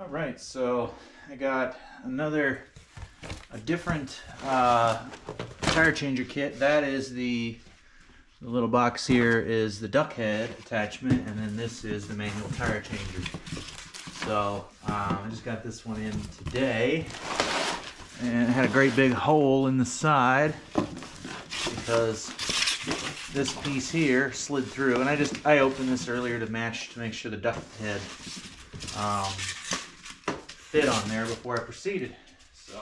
All right, so I got a different tire changer kit. That is the little box here is the duck head attachment, and then this is the manual tire changer. So I just got this one in today, and it had a great big hole in the side because this piece here slid through, and I opened this earlier to make sure the duck head fit on there before I proceeded. So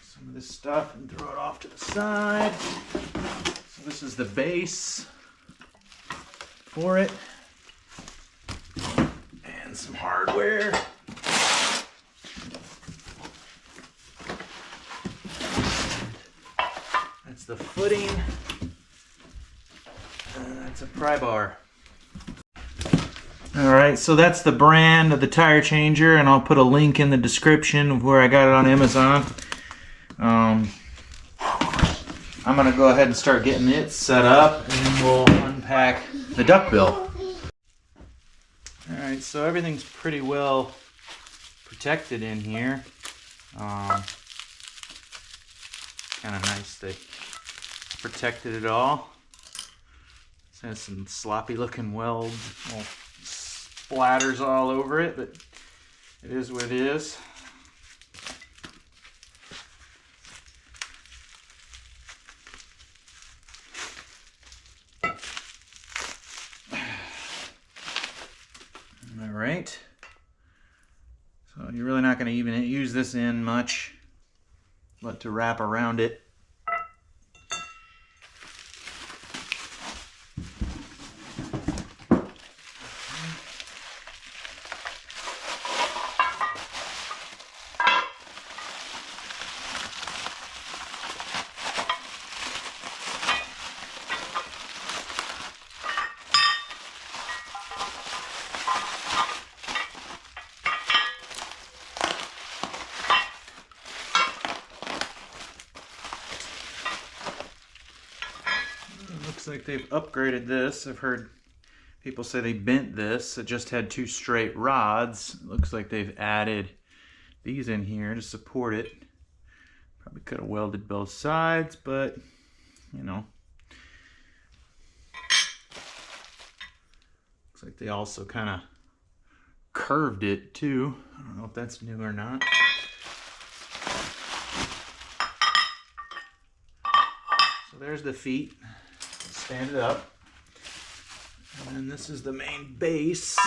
some of this stuff and throw it off to the side. So this is the base for it, and some hardware. That's the footing, and that's a pry bar. Alright, so that's the brand of the tire changer, and I'll put a link in the description of where I got it on Amazon. I'm going to go ahead and start getting it set up, and then we'll unpack the duck bill. Alright, so everything's pretty well protected in here. Kind of nice they protected it all. It has some sloppy looking welds, well, splatters all over it, but it is what it is. All right, so you're really not going to even use this in much, but to wrap around it. Looks like they've upgraded this. I've heard people say they bent this. It just had two straight rods. It looks like they've added these in here to support it. Probably could have welded both sides, but you know. Looks like they also kind of curved it too. I don't know if that's new or not. So there's the feet. Stand it up, and then this is the main base.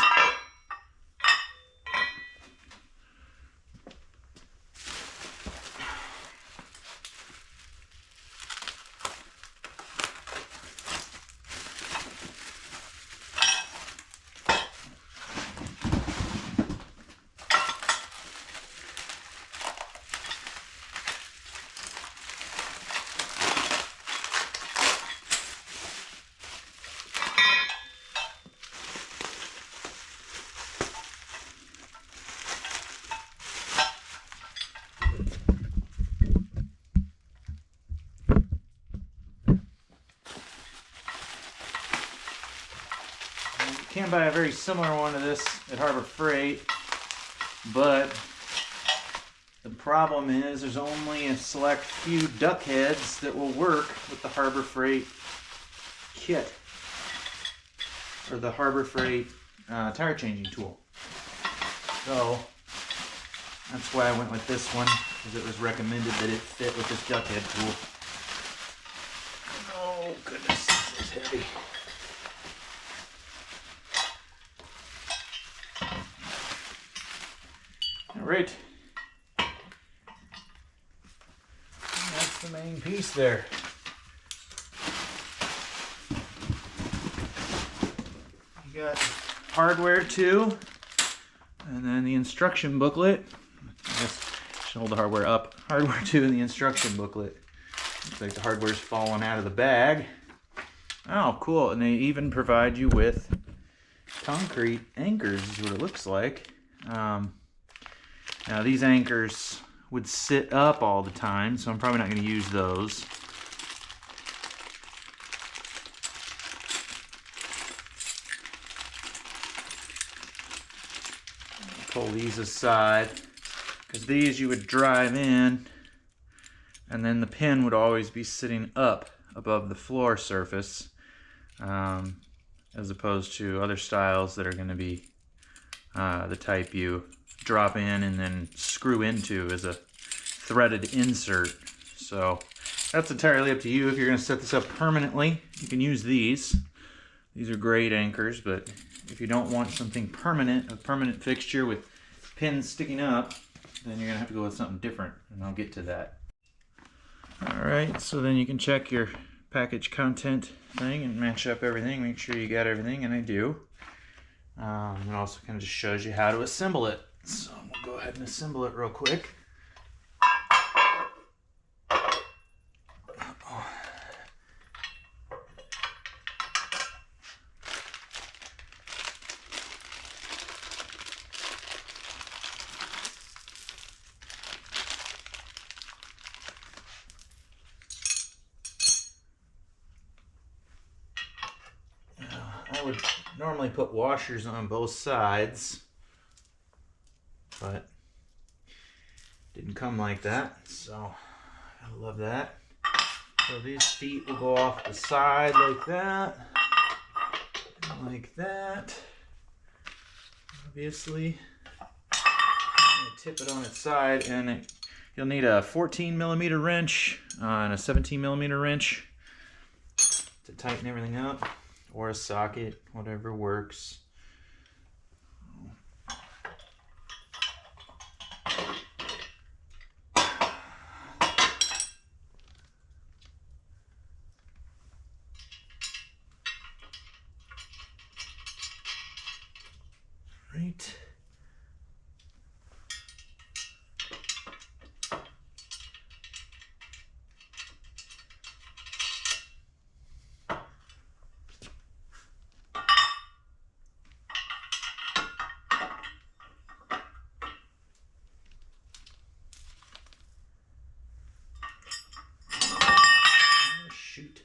You can buy a very similar one to this at Harbor Freight, but the problem is there's only a select few duck heads that will work with the Harbor Freight kit, or the Harbor Freight tire changing tool. So that's why I went with this one, because it was recommended that it fit with this duck head tool. Oh goodness, this is heavy. Alright, that's the main piece there. You got hardware too, and then the instruction booklet. I guess I should hold the hardware up. Hardware too and the instruction booklet. Looks like the hardware's falling out of the bag. Oh, cool, and they even provide you with concrete anchors is what it looks like. Now these anchors would sit up all the time, so I'm probably not going to use those. pull these aside, because these you would drive in and then the pin would always be sitting up above the floor surface, as opposed to other styles that are going to be the type you drop in and then screw into as a threaded insert. So that's entirely up to you. If you're going to set this up permanently, you can use these. These are great anchors, but if you don't want something permanent, a permanent fixture with pins sticking up, then you're going to have to go with something different, and I'll get to that. Alright, so then you can check your package content thing and match up everything, make sure you got everything, and I do. It also kind of just shows you how to assemble it. So we'll go ahead and assemble it real quick. I would normally put washers on both sides, but didn't come like that, so I love that. So these feet will go off the side like that, and like that. Obviously, I'm going to tip it on its side, and you'll need a 14mm wrench and a 17mm wrench to tighten everything up. Or a socket, whatever works. Right. Shoot.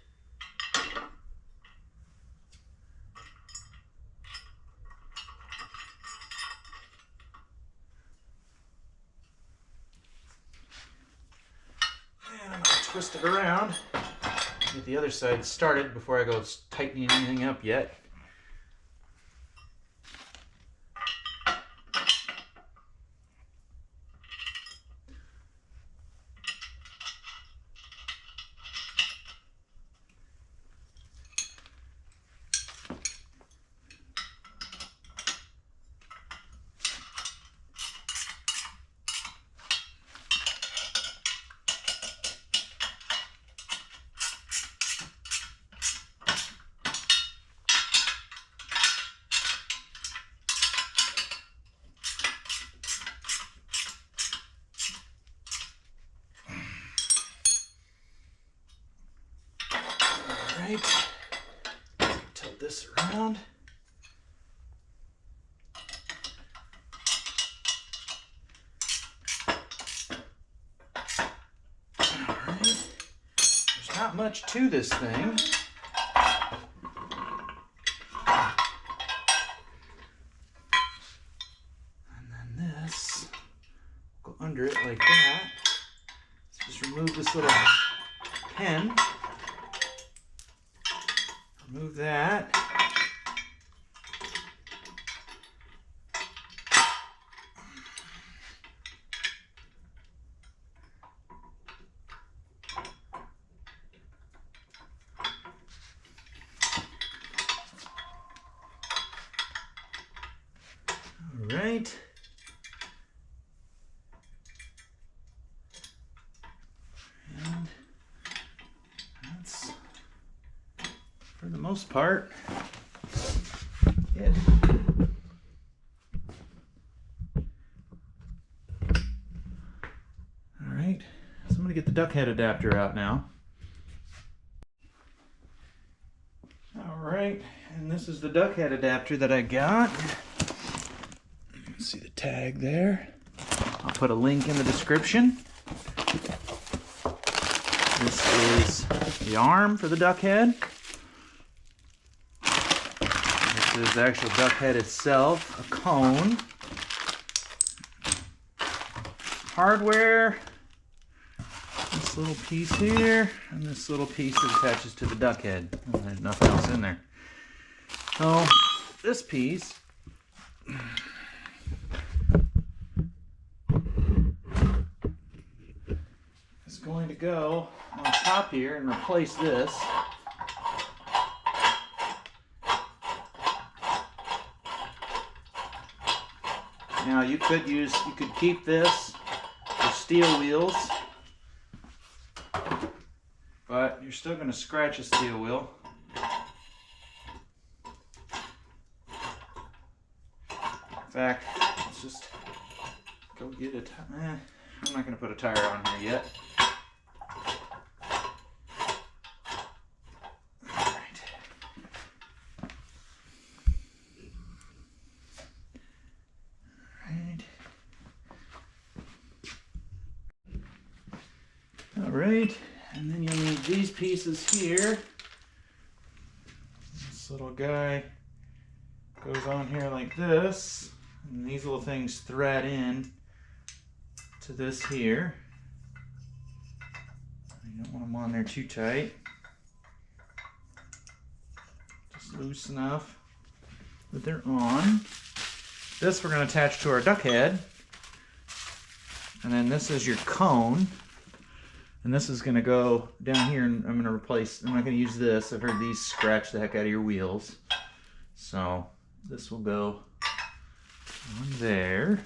And I'm going to twist it around, get the other side started before I go tightening anything up yet. Right, tilt this around. Alright, there's not much to this thing. And then this, go under it like that. Let's just remove this little pin. Remove that. All right. And that's, for the most part, it. All right, so I'm going to get the duck head adapter out now. All right, and this is the duck head adapter that I got. You can see the tag there. I'll put a link in the description. This is the arm for the duck head. This is the actual duck head itself, a cone. hardware, this little piece here, and this little piece that attaches to the duck head. And there's nothing else in there. So this piece is going to go on top here and replace this. Now you could keep this for steel wheels, but you're still going to scratch a steel wheel. In fact, let's just go get a tire. I'm not going to put a tire on here yet. Alright, and then you'll need these pieces here. This little guy goes on here like this, and these little things thread in to this here. You don't want them on there too tight. Just loose enough that they're on. This we're going to attach to our duck head. And then this is your cone. And this is going to go down here, and I'm going to replace, I'm not going to use this. I've heard these scratch the heck out of your wheels. So this will go on there.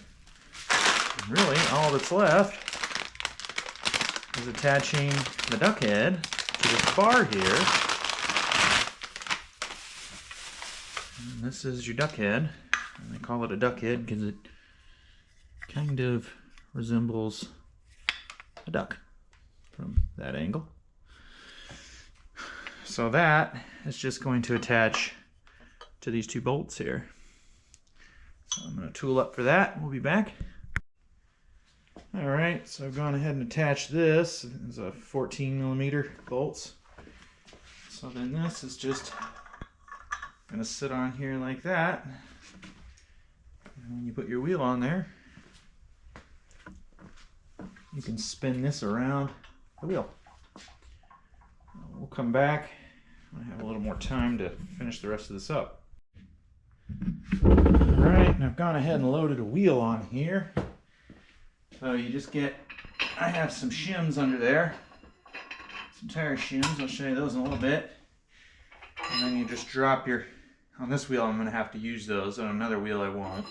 And really, all that's left is attaching the duck head to this bar here. And this is your duck head. And they call it a duck head because it kind of resembles a duck from that angle. So that is just going to attach to these two bolts here. So I'm going to tool up for that. We'll be back. Alright, so I've gone ahead and attached this. It's a 14mm bolts. So then this is just going to sit on here like that. And when you put your wheel on there, you can spin this around the wheel. We'll come back. I have a little more time to finish the rest of this up. Alright, and I've gone ahead and loaded a wheel on here. So you just get, I have some shims under there. Some tire shims, I'll show you those in a little bit. And then you just drop your, on this wheel I'm going to have to use those, on another wheel I won't.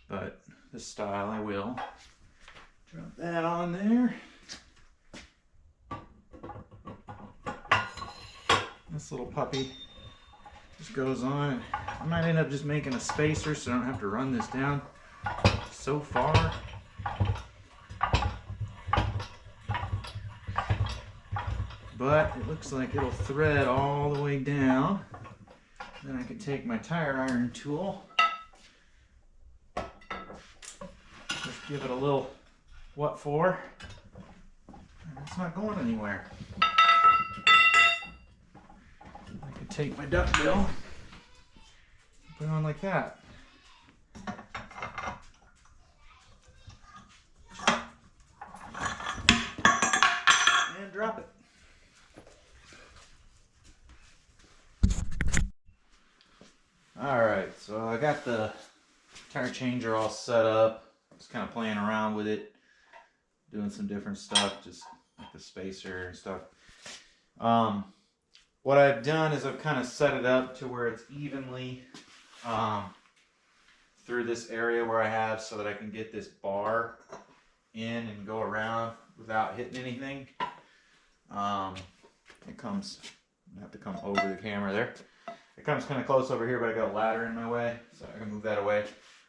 But this style I will. Drop that on there. This little puppy just goes on. I might end up just making a spacer so I don't have to run this down so far. But it looks like it'll thread all the way down. Then I can take my tire iron tool, just give it a little what for. It's not going anywhere. I could take my duck bill, put it on like that. And drop it. Alright, so I got the tire changer all set up. Just kind of playing around with it, doing some different stuff, just like the spacer and stuff. What I've done is I've kind of set it up to where it's evenly through this area where I have, so that I can get this bar in and go around without hitting anything. It comes, I have to come over the camera there. It comes kind of close over here, but I got a ladder in my way, so I can move that away.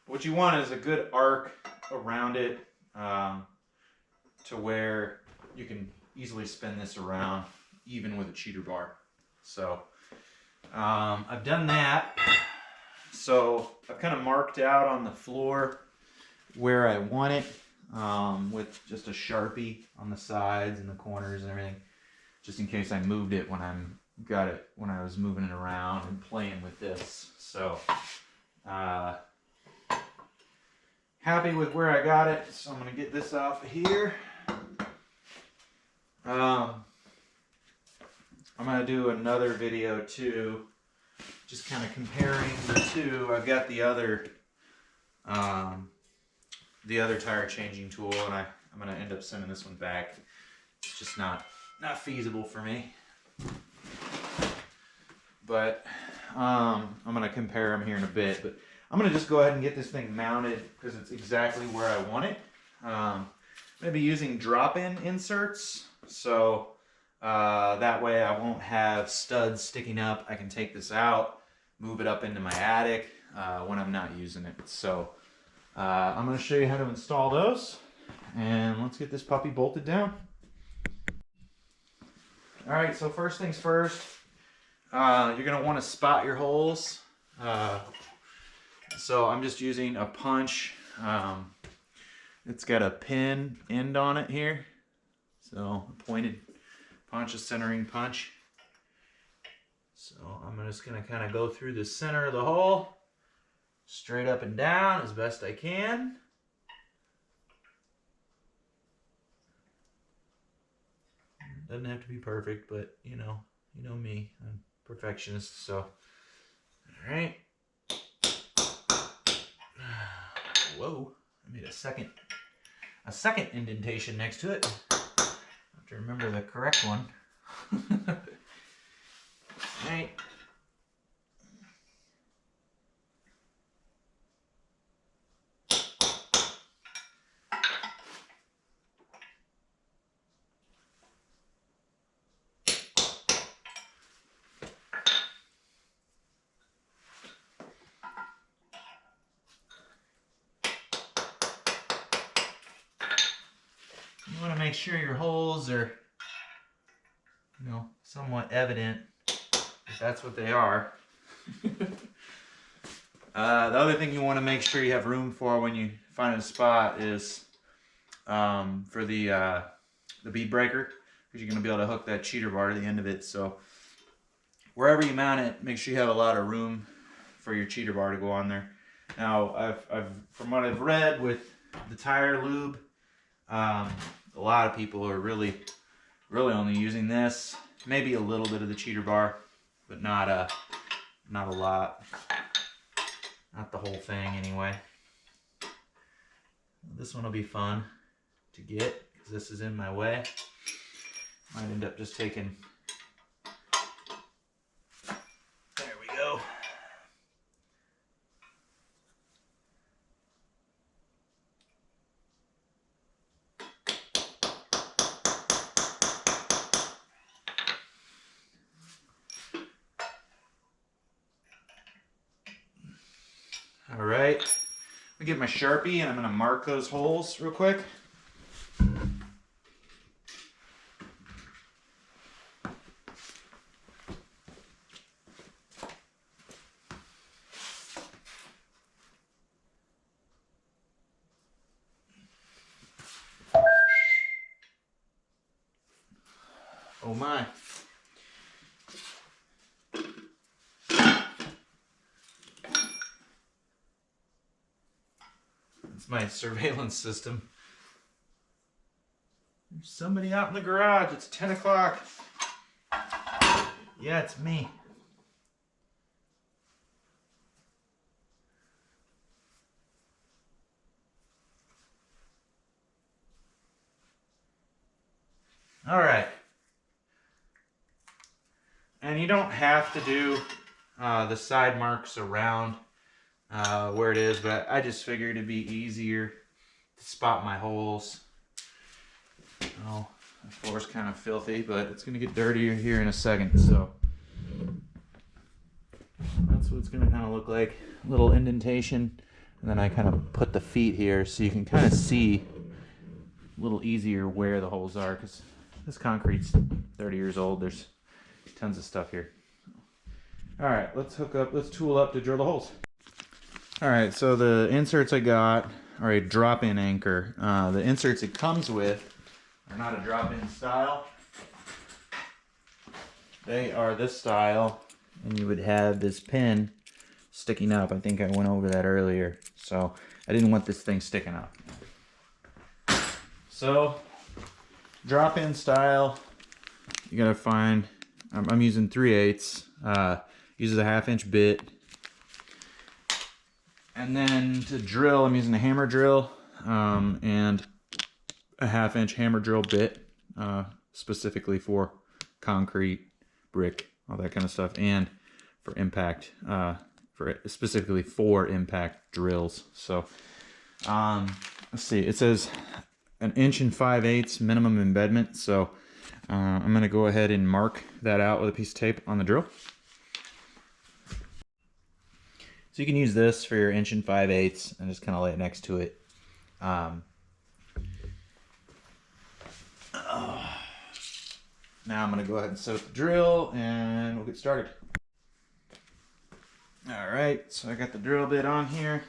What you want is a good arc around it, to where you can easily spin this around, even with a cheater bar. So I've done that. So I've kind of marked out on the floor where I want it, with just a Sharpie on the sides and the corners and everything, just in case I moved it when I was moving it around and playing with this. So happy with where I got it, so I'm gonna get this off of here. I'm gonna do another video too, just kind of comparing the two. I've got the other tire changing tool, and I'm gonna end up sending this one back. It's just not feasible for me. But I'm gonna compare them here in a bit. But I'm gonna just go ahead and get this thing mounted because it's exactly where I want it. I'm gonna be using drop-in inserts, so that way I won't have studs sticking up. I can take this out, move it up into my attic when I'm not using it. So I'm gonna show you how to install those, and let's get this puppy bolted down. All right, so first things first, you're gonna want to spot your holes. So I'm just using a punch. It's got a pin end on it here. So a pointed punch, a centering punch. So I'm just gonna kind of go through the center of the hole, straight up and down as best I can. Doesn't have to be perfect, but you know me, I'm a perfectionist, so. All right. Whoa, I made a second indentation next to it. I have to remember the correct one. All right. You want to make sure your holes are, somewhat evident, if that's what they are. The other thing you want to make sure you have room for when you find a spot is for the bead breaker, because you're going to be able to hook that cheater bar to the end of it. So wherever you mount it, make sure you have a lot of room for your cheater bar to go on there. Now, from what I've read with the tire lube, a lot of people are really only using this, maybe a little bit of the cheater bar, but not a lot, not the whole thing anyway. This one will be fun to get because this is in my way. Might end up just taking. There we go. All right, I'm gonna get my Sharpie and I'm gonna mark those holes real quick. Oh my. It's my surveillance system. There's somebody out in the garage. It's 10 o'clock. Yeah, it's me. All right. And you don't have to do the side marks around where it is, but I just figured it'd be easier to spot my holes. Oh, the floor's kind of filthy, but it's gonna get dirtier here in a second, so that's what it's gonna kind of look like. A little indentation, and then I kind of put the feet here so you can kind of see a little easier where the holes are, because this concrete's 30 years old. There's tons of stuff here. All right, let's tool up to drill the holes. All right, so the inserts I got are a drop-in anchor. The inserts it comes with are not a drop-in style. They are this style, and you would have this pin sticking up. I think I went over that earlier. So I didn't want this thing sticking up. So drop-in style, you gotta find, I'm using 3/8, uses a 1/2 inch bit. And then to drill, I'm using a hammer drill and a 1/2 inch hammer drill bit, specifically for concrete, brick, all that kind of stuff, and for impact, specifically for impact drills. So let's see, it says 1 5/8 minimum embedment. So I'm gonna go ahead and mark that out with a piece of tape on the drill. So you can use this for your 1 5/8 and just kind of lay it next to it. Now I'm going to go ahead and set up the drill and we'll get started. Alright, so I got the drill bit on here.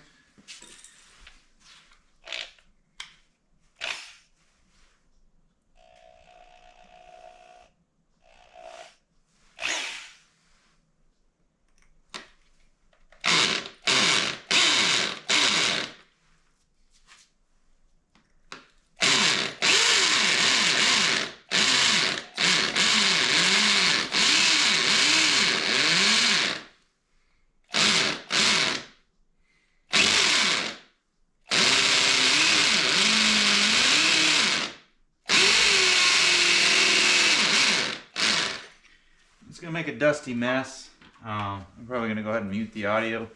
It's gonna make a dusty mess. I'm probably gonna go ahead and mute the audio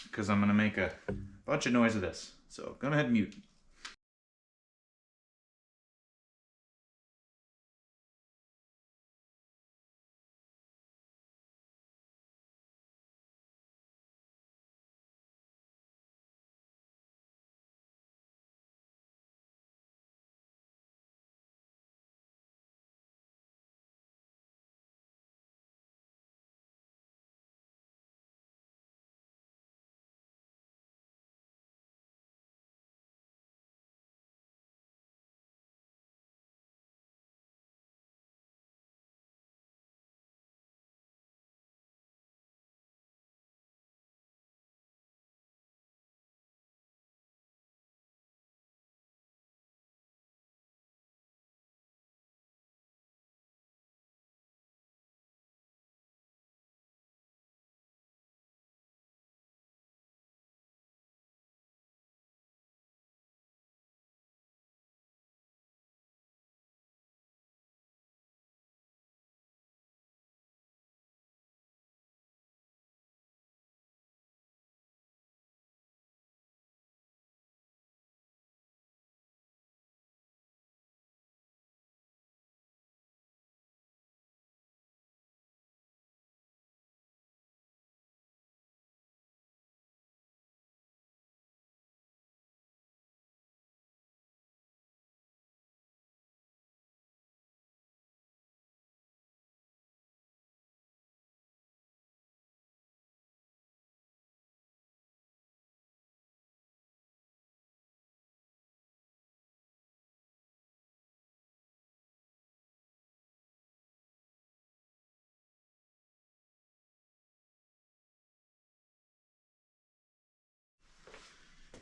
because I'm gonna make a bunch of noise with this. So go ahead and mute.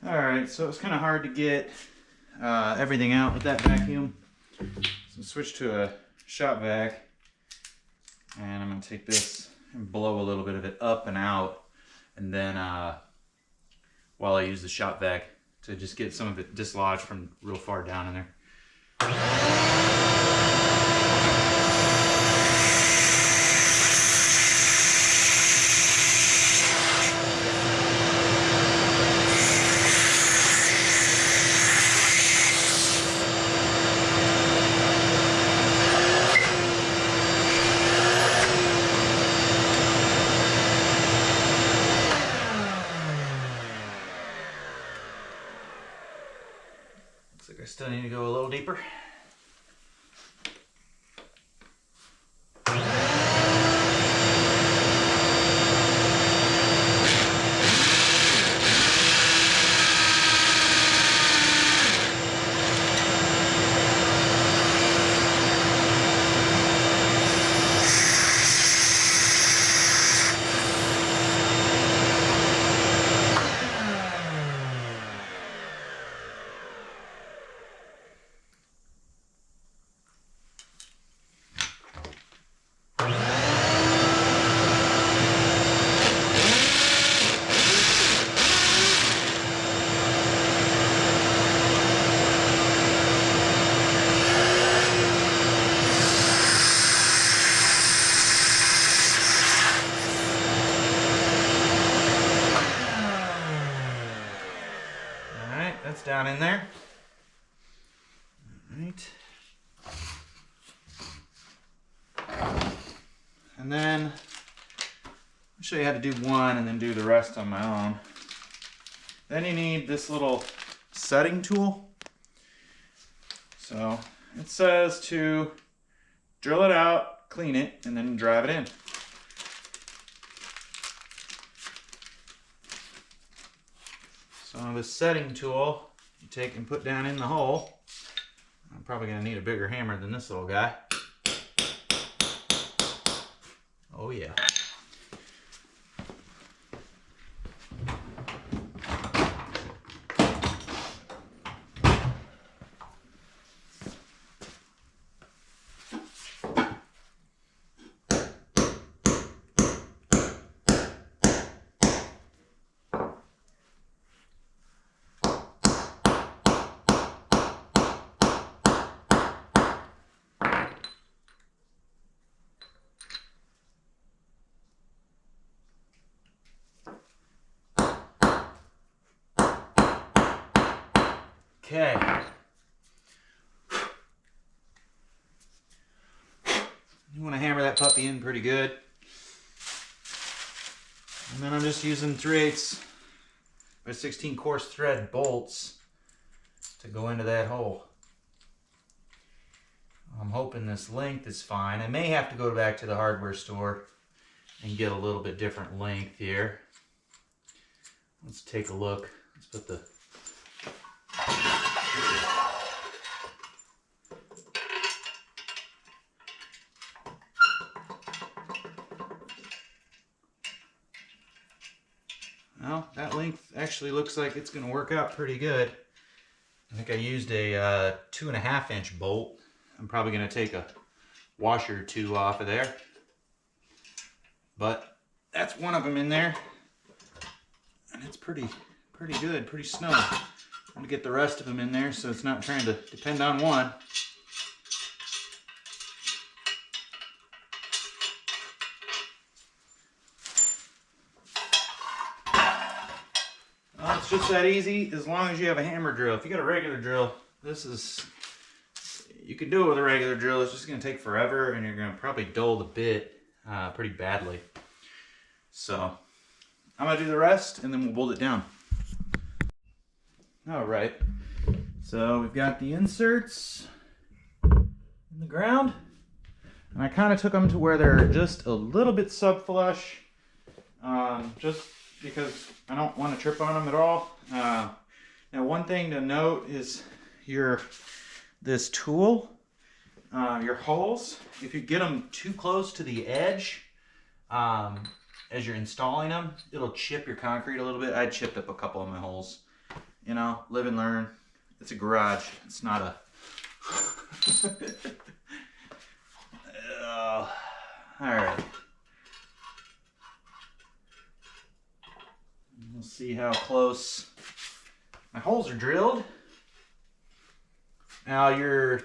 Alright, so it's kind of hard to get everything out with that vacuum. So switch to a shop vac, and I'm going to take this and blow a little bit of it up and out, and then while I use the shop vac to just get some of it dislodged from real far down in there. Looks like I still need to go a little deeper. that's down in there. All right. And then I'll show you how to do one and then do the rest on my own. Then you need this little setting tool. So it says to drill it out, clean it, and then drive it in. So this setting tool you take and put down in the hole. I'm probably going to need a bigger hammer than this little guy. Oh yeah. Okay. You want to hammer that puppy in pretty good. And then I'm just using 3/8 by 16 coarse thread bolts to go into that hole. I'm hoping this length is fine. I may have to go back to the hardware store and get a little bit different length here. Let's take a look. Let's put the well, that length actually looks like it's going to work out pretty good. I think I used a 2.5 inch bolt. I'm probably going to take a washer or two off of there. But that's one of them in there. And it's pretty good, pretty snug. I'm going to get the rest of them in there so it's not trying to depend on one. Well, it's just that easy as long as you have a hammer drill. If you got a regular drill, you can do it with a regular drill. It's just going to take forever and you're going to probably dull the bit pretty badly. So I'm going to do the rest and then we'll bolt it down. Alright, so we've got the inserts in the ground, and I kind of took them to where they're just a little bit subflush, just because I don't want to trip on them at all. Now one thing to note is this tool, your holes, if you get them too close to the edge as you're installing them, it'll chip your concrete a little bit. I chipped up a couple of my holes. You know, live and learn. It's a garage. It's not a... Alright. We'll see how close my holes are drilled. Now your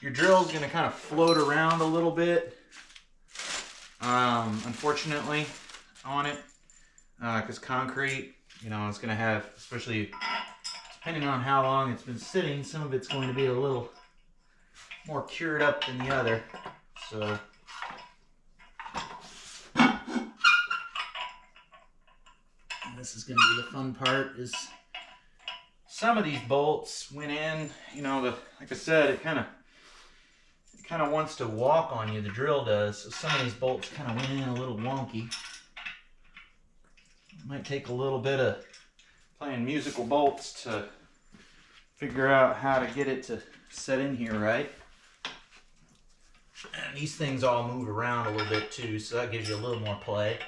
drill is going to kind of float around a little bit. Unfortunately on it, because concrete, you know, it's going to have, especially depending on how long it's been sitting, some of it's going to be a little more cured up than the other. So this is going to be the fun part, is some of these bolts went in, you know, like I said, it kind of wants to walk on you, the drill does. So some of these bolts kind of went in a little wonky. It might take a little bit of playing musical bolts to figure out how to get it to set in here right. And these things all move around a little bit too, so that gives you a little more play.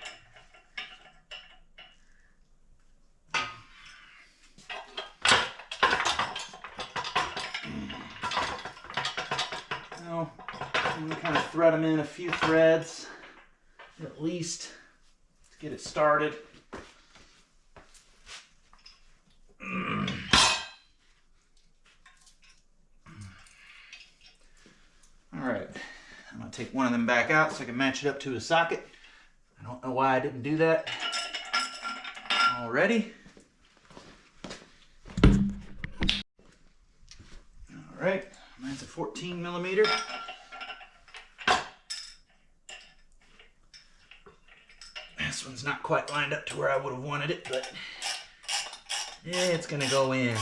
I'm going to kind of thread them in a few threads, at least, to get it started. Alright, I'm going to take one of them back out so I can match it up to a socket. I don't know why I didn't do that already. All right, mine's a 14 millimeter. This one's not quite lined up to where I would have wanted it, but yeah, it's gonna go in.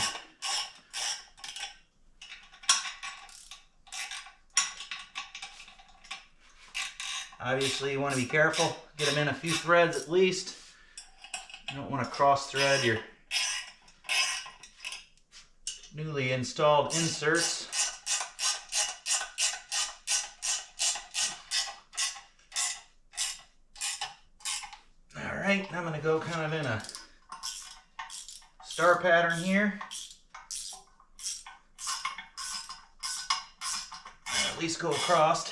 Obviously, you want to be careful. Get them in a few threads at least. You don't want to cross thread your newly installed inserts. All right, I'm going to go kind of in a star pattern here. At least go across.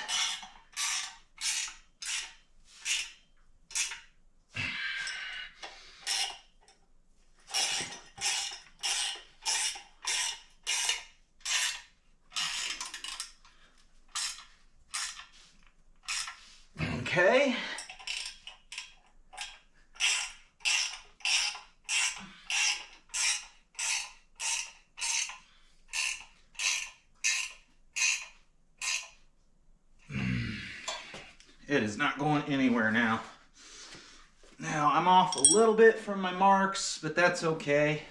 Okay. It is not going anywhere now. Now I'm off a little bit from my marks, but that's okay.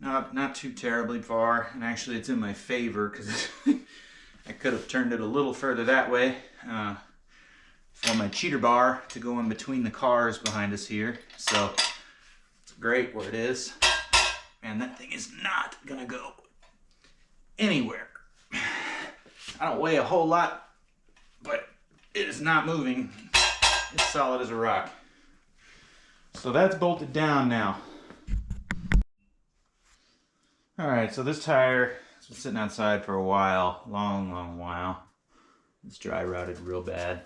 Not too terribly far, and actually it's in my favor because I could have turned it a little further that way for my cheater bar to go in between the cars behind us here. So it's great where it is, and that thing is not gonna go anywhere. I don't weigh a whole lot, but it is not moving. It's solid as a rock. So that's bolted down now. All right, so this tire has been sitting outside for a while, long while. It's dry rotted real bad.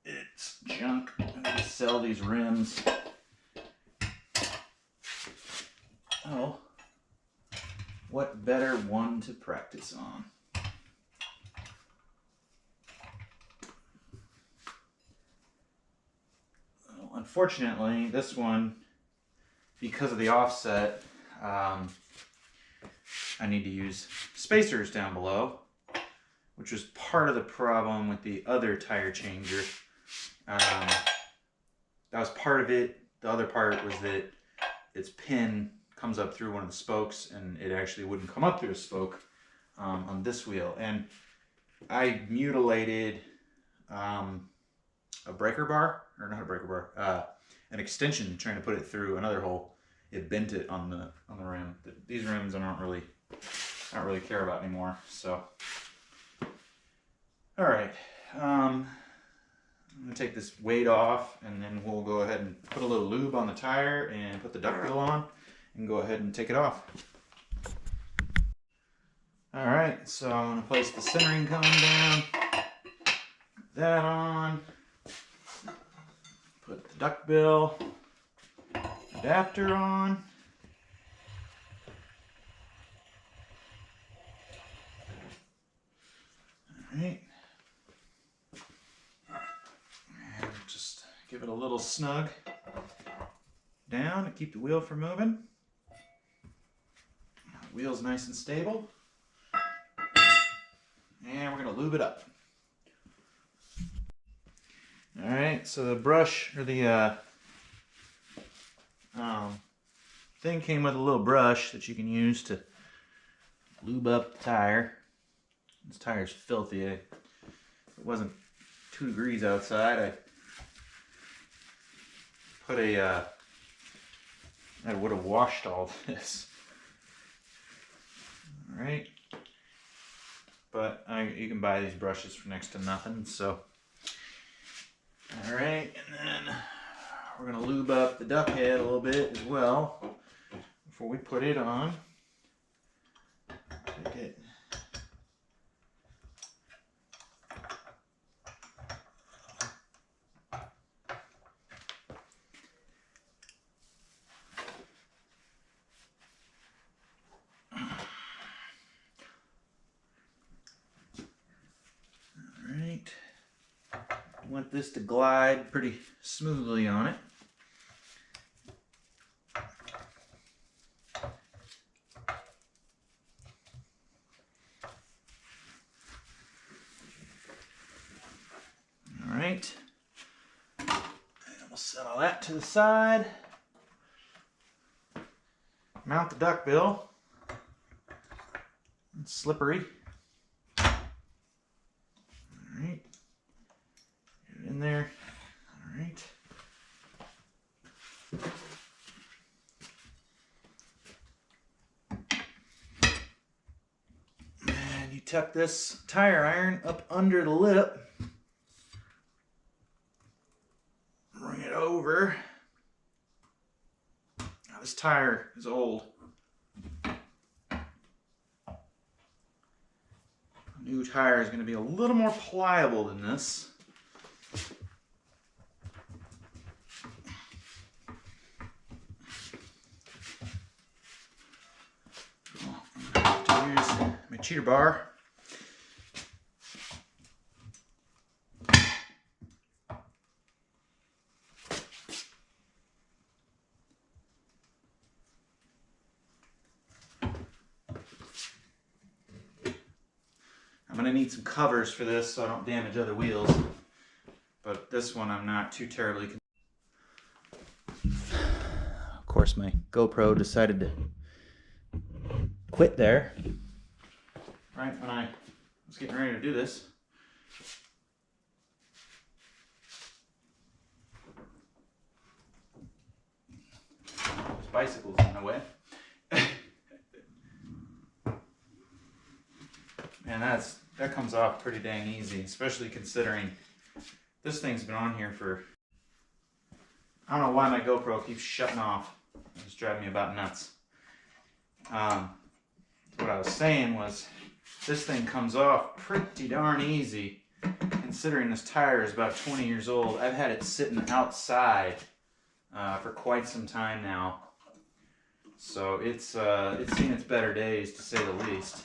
It's junk. I'm gonna sell these rims. Oh, what better one to practice on? Well, unfortunately, this one, because of the offset, I need to use spacers down below, which was part of the problem with the other tire changer. That was part of it. The other part was that its pin comes up through one of the spokes, and it actually wouldn't come up through a spoke on this wheel. And I mutilated a breaker bar, or not a breaker bar, an extension trying to put it through another hole. It bent it on the rim. These rims I don't really care about anymore. So, all right, I'm gonna take this weight off, and then we'll go ahead and put a little lube on the tire and put the duckbill on, and go ahead and take it off. All right, so I'm gonna place the centering cone down, put that on, put the duckbill adapter on. All right. And just give it a little snug down to keep the wheel from moving. The wheel's nice and stable. And we're going to lube it up. All right, so the brush, or the thing came with a little brush that you can use to lube up the tire. This tire's filthy. If it wasn't 2 degrees outside, I put I would have washed all this. All right, but you can buy these brushes for next to nothing. So, all right, and then we're gonna lube up the duck head a little bit as well before we put it on. Take it. want this to glide pretty smoothly on it. All right, and we'll set all that to the side. Mount the duckbill. It's slippery. All right, get it in there. All right. And you tuck this tire iron up under the lip. Bring it over. Now this tire is old. New tire is going to be a little more pliable than this. I'm going to have to use my cheater bar. I'm going to need some covers for this so I don't damage other wheels, but this one I'm not too terribly concerned. Of course my GoPro decided to quit there right when I was getting ready to do this. There's bicycles in the way. And that comes off pretty dang easy, especially considering this thing's been on here for, I don't know why my GoPro keeps shutting off. It's driving me about nuts. What I was saying was this thing comes off pretty darn easy considering this tire is about 20 years old. I've had it sitting outside for quite some time now. So it's seen its better days, to say the least.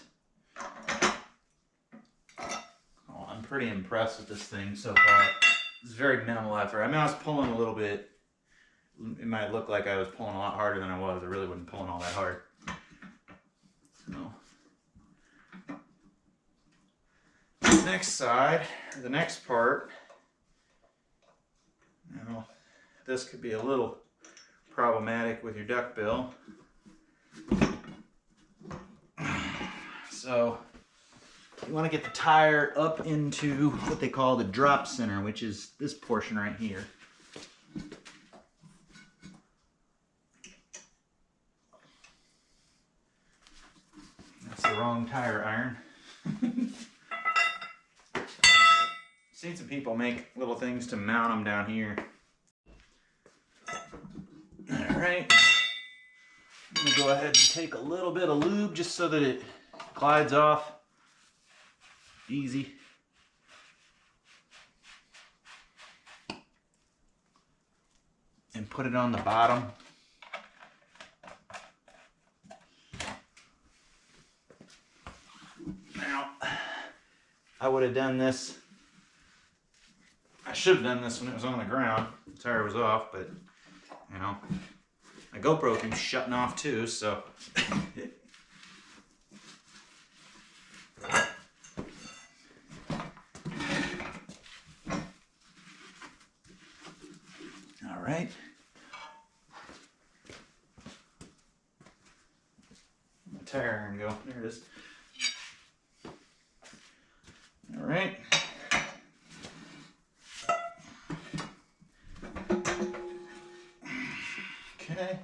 I'm pretty impressed with this thing so far. It's very minimal effort. I mean, I was pulling a little bit. It might look like I was pulling a lot harder than I was. I really wasn't pulling all that hard. So, the next side, or the next part, now, this could be a little problematic with your duckbill. So, you want to get the tire up into what they call the drop center, which is this portion right here. That's the wrong tire iron. Seen some people make little things to mount them down here. Alright, I'm going to go ahead and take a little bit of lube just so that it glides off easy. And put it on the bottom. Now, I would have done this. I should have done this when it was on the ground. The tire was off, but you know, my GoPro keeps shutting off too, so. All right. My tire iron go. There it is. All right. Okay.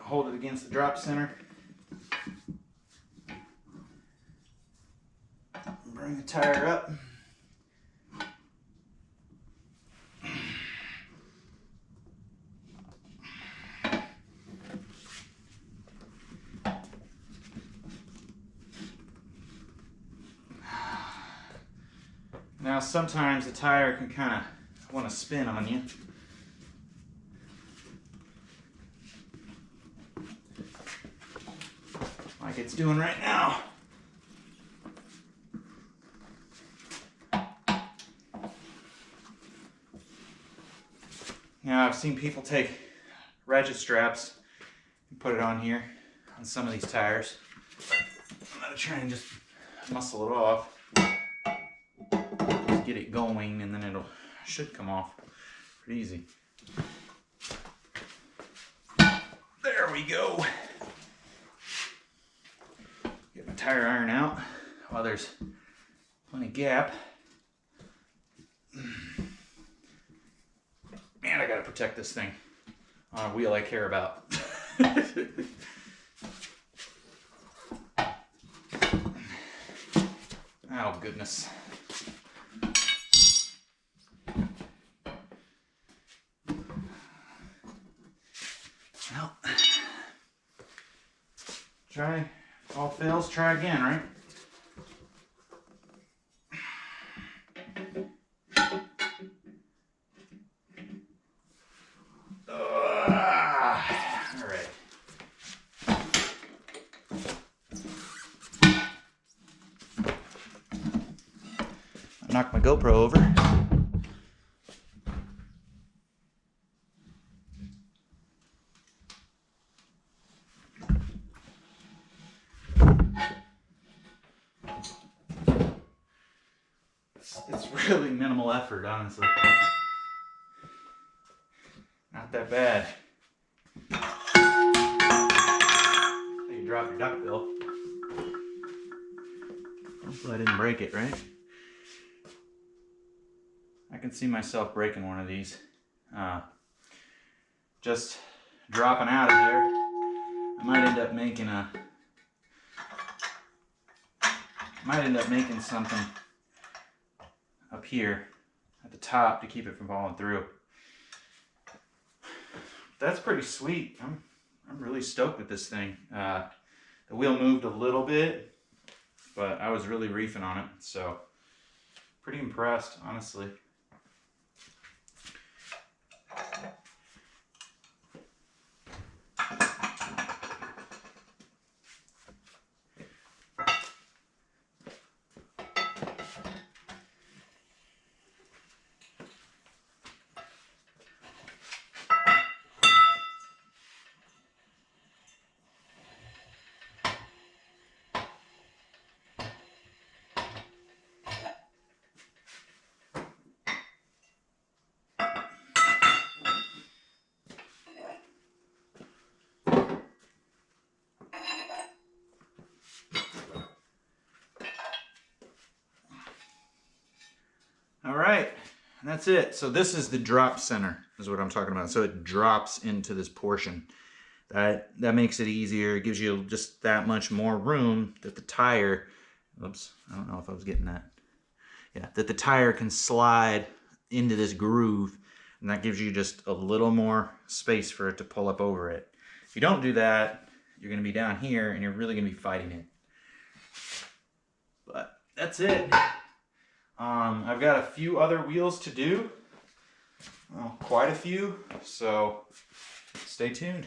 Hold it against the drop center. Bring the tire up. Now sometimes the tire can kind of want to spin on you. Like it's doing right now. I've seen people take ratchet straps and put it on here on some of these tires. I'm gonna try and just muscle it off, just get it going, and then should come off pretty easy. There we go. Get my tire iron out while there's plenty of gap. Man, I gotta protect this thing on a wheel I care about. Oh, goodness. Well, try, if all fails, try again, right? All right. I knocked my GoPro over. It's really minimal effort, honestly. Not that bad. You drop your duck bill. Hopefully I didn't break it, right? I can see myself breaking one of these. Just dropping out of there. I might end up making something up here at the top to keep it from falling through. That's pretty sweet. I'm really stoked with this thing. The wheel moved a little bit, but I was really reefing on it, so pretty impressed, honestly. All right, and that's it. So this is the drop center, is what I'm talking about. So it drops into this portion. That makes it easier. It gives you just that much more room that the tire, oops, I don't know if I was getting that. Yeah, that the tire can slide into this groove, and that gives you just a little more space for it to pull up over it. If you don't do that, you're gonna be down here and you're really gonna be fighting it. But that's it. I've got a few other wheels to do, well, quite a few, so stay tuned.